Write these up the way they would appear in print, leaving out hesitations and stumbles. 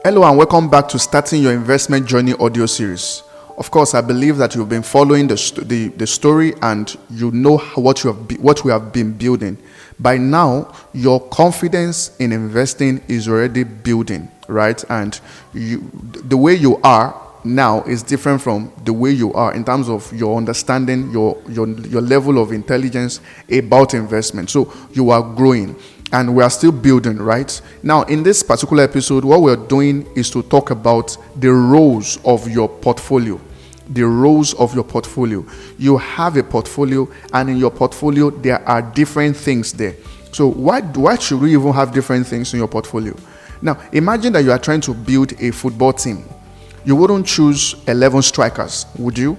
Hello and welcome back to Starting Your Investment Journey audio series. Of course, I believe that you've been following the story and you know what we have been building. By now, your confidence in investing is already building, right? And the way you are now is different from the way you are in terms of your understanding, your level of intelligence about investment. So you are growing. And we are still building, right? Now, in this particular episode, what we're doing is to talk about the roles of your portfolio. The roles of your portfolio. You have a portfolio, and in your portfolio, there are different things there. So why should we even have different things in your portfolio? Now, imagine that you are trying to build a football team. You wouldn't choose 11 strikers, would you?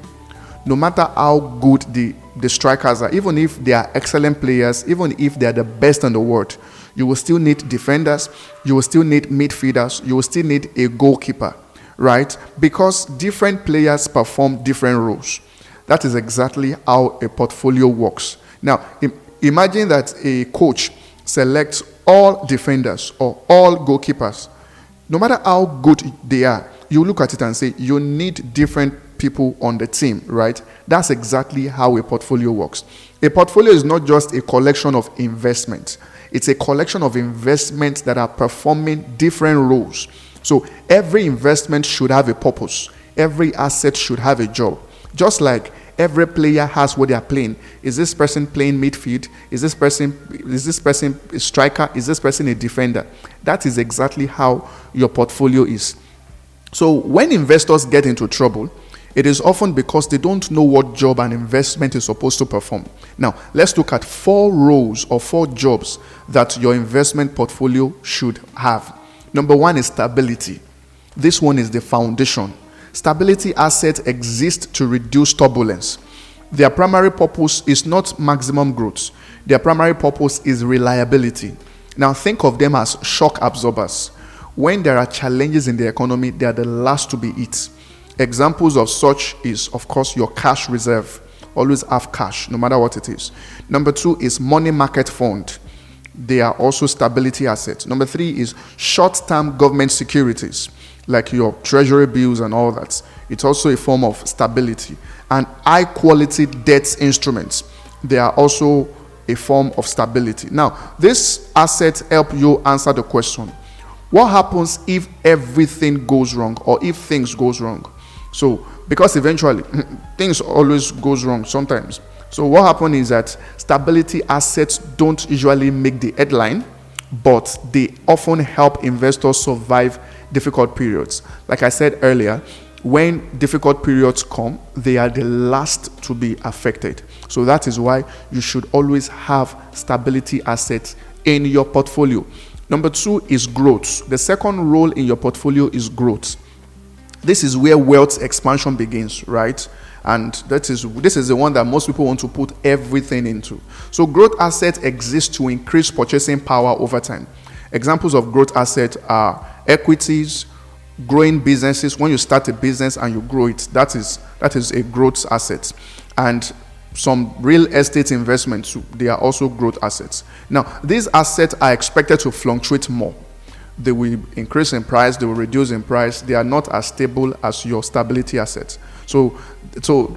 No matter how good the strikers are, even if they are excellent players, even if they are the best in the world, you will still need defenders, you will still need midfielders, you will still need a goalkeeper, right? Because different players perform different roles. That is exactly how a portfolio works. Now, imagine that a coach selects all defenders or all goalkeepers. No matter how good they are, you look at it and say, you need different people on the team, right? That's exactly how a portfolio works. A portfolio is not just a collection of investments. It's a collection of investments that are performing different roles. So every investment should have a purpose. Every asset should have a job. Just like every player has what they are playing. Is this person playing midfield? Is this person a striker? Is this person a defender? That is exactly how your portfolio is. So when investors get into trouble, it is often because they don't know what job an investment is supposed to perform. Now, let's look at 4 roles or 4 jobs that your investment portfolio should have. Number 1 is stability. This one is the foundation. Stability assets exist to reduce turbulence. Their primary purpose is not maximum growth. Their primary purpose is reliability. Now, think of them as shock absorbers. When there are challenges in the economy, they are the last to be hit. Examples of such is, of course, your cash reserve. Always have cash, no matter what it is. Number 2 is money market fund. They are also stability assets. Number 3 is short-term government securities, like your treasury bills and all that. It's also a form of stability. And high-quality debt instruments. They are also a form of stability. Now, these assets help you answer the question, what happens if everything goes wrong or if things goes wrong? So, because eventually things always goes wrong sometimes. So what happens is that stability assets don't usually make the headline, but they often help investors survive difficult periods. Like I said earlier, when difficult periods come, they are the last to be affected. So that is why you should always have stability assets in your portfolio. Number 2 is growth. The second role in your portfolio is growth. This is where wealth expansion begins, right? And this is the one that most people want to put everything into. So growth assets exist to increase purchasing power over time. Examples of growth assets are equities, growing businesses. When you start a business and you grow it, that is a growth asset. And some real estate investments, they are also growth assets. Now, these assets are expected to fluctuate more. They will increase in price, they will reduce in price. They are not as stable as your stability assets. So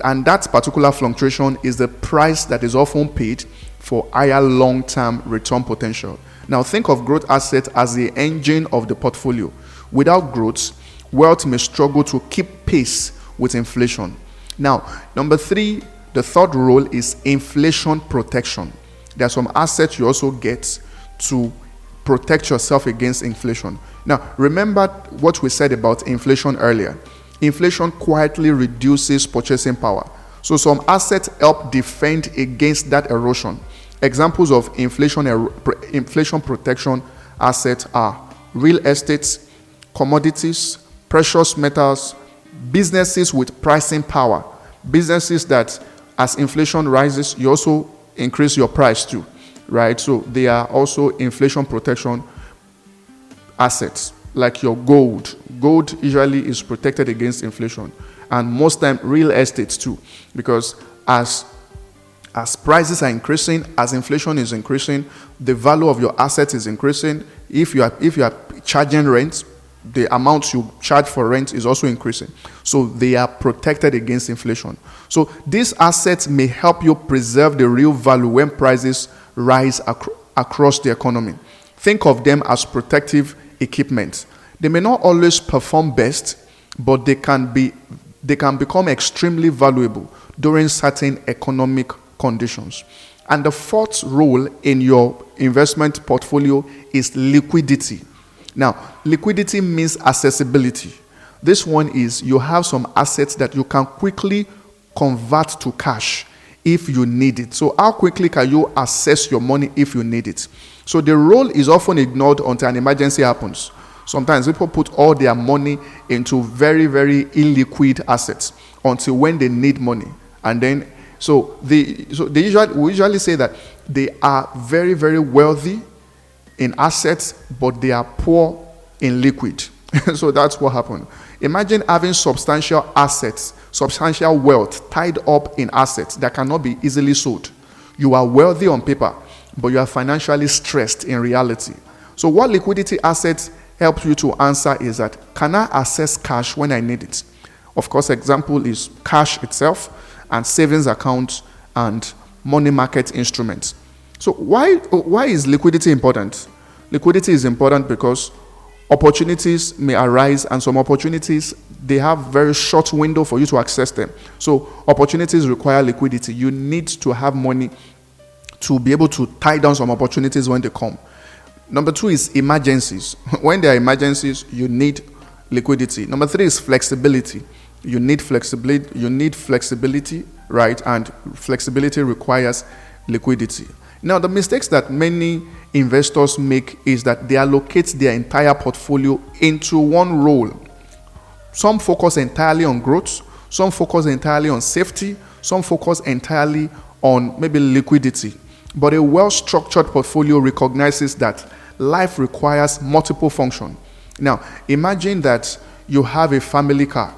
and that particular fluctuation is the price that is often paid for higher long-term return potential. Now, think of growth assets as the engine of the portfolio. Without growth, wealth may struggle to keep pace with inflation. Now, number 3, the third role is inflation protection. There are some assets you also get to protect yourself against inflation. Now, remember what we said about inflation earlier. Inflation quietly reduces purchasing power. So some assets help defend against that erosion. Examples of inflation protection assets are real estate, commodities, precious metals, businesses with pricing power. Businesses that as inflation rises, you also increase your price too, right? So they are also inflation protection assets, like your gold. Gold usually is protected against inflation, and most time real estate too, because as prices are increasing, as inflation is increasing, the value of your asset is increasing. If you are charging rent, the amount you charge for rent is also increasing. So they are protected against inflation. So these assets may help you preserve the real value when prices rise across the economy. Think of them as protective equipment. They may not always perform best, but they can become extremely valuable during certain economic conditions. And the fourth role in your investment portfolio is liquidity. Now, liquidity means accessibility. This one is you have some assets that you can quickly convert to cash if you need it. So how quickly can you access your money if you need it? So the role is often ignored until an emergency happens. Sometimes people put all their money into very, very illiquid assets until when they need money. And then, we usually say that they are very, very wealthy in assets, but they are poor in liquid. So that's what happened. Imagine having substantial assets, substantial wealth tied up in assets that cannot be easily sold. You are wealthy on paper, but you are financially stressed in reality. So what liquidity assets help you to answer is that, can I access cash when I need it? Of course, example is cash itself and savings accounts and money market instruments. So why is liquidity important? Liquidity is important because opportunities may arise, and some opportunities, they have very short window for you to access them. So opportunities require liquidity. You need to have money to be able to tie down some opportunities when they come. Number two is emergencies. When there are emergencies, you need liquidity. Number three is flexibility. You need flexibility, right? And flexibility requires liquidity. Now, the mistakes that many investors make is that they allocate their entire portfolio into one role. Some focus entirely on growth, some focus entirely on safety, some focus entirely on maybe liquidity. But a well-structured portfolio recognizes that life requires multiple functions. Now, imagine that you have a family car.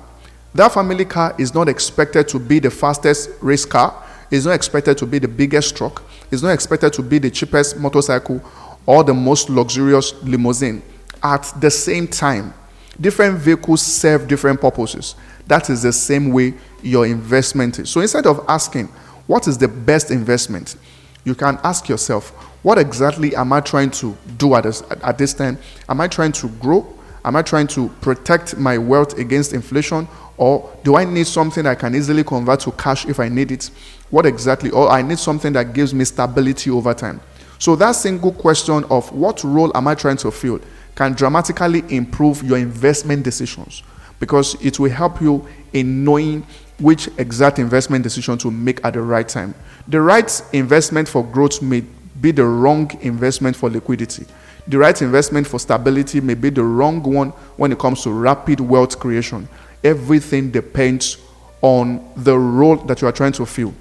That family car is not expected to be the fastest race car. It's not expected to be the biggest truck. It's not expected to be the cheapest motorcycle or the most luxurious limousine. At the same time, different vehicles serve different purposes. That is the same way your investment is. So instead of asking, what is the best investment? You can ask yourself, what exactly am I trying to do at this time? Am I trying to grow? Am I trying to protect my wealth against inflation? Or do I need something I can easily convert to cash if I need it? What exactly? Or I need something that gives me stability over time. So that single question of what role am I trying to fill can dramatically improve your investment decisions, because it will help you in knowing which exact investment decision to make at the right time. The right investment for growth may be the wrong investment for liquidity. The right investment for stability may be the wrong one when it comes to rapid wealth creation. Everything depends on the role that you are trying to fill.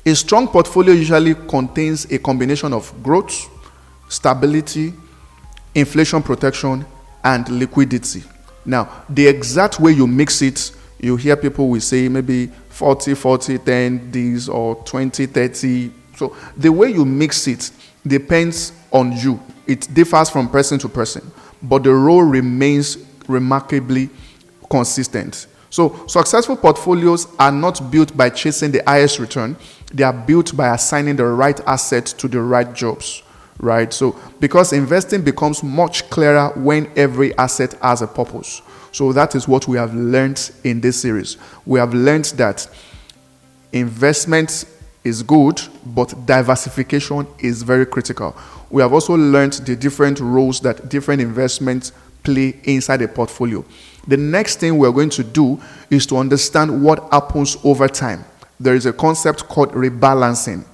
A strong portfolio usually contains a combination of growth, stability, inflation protection, and liquidity. Now, the exact way you mix it, you hear people will say maybe 40-40-10 this or 20-30. So the way you mix it depends on you. It differs from person to person, but the role remains remarkably consistent. So successful portfolios are not built by chasing the highest return. They are built by assigning the right assets to the right jobs, right? So because investing becomes much clearer when every asset has a purpose. So that is what we have learned in this series. We have learned that investment is good, but diversification is very critical. We have also learned the different roles that different investments play inside a portfolio. The next thing we're going to do is to understand what happens over time. There is a concept called rebalancing,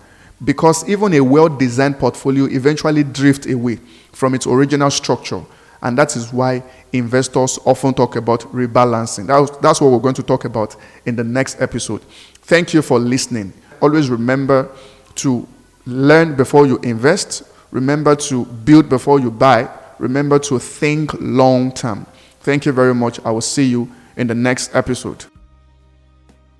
because even a well-designed portfolio eventually drifts away from its original structure. And that is why investors often talk about rebalancing. That's what we're going to talk about in the next episode. Thank you for listening. Always remember to learn before you invest. Remember to build before you buy. Remember to think long term. Thank you very much. I will see you in the next episode.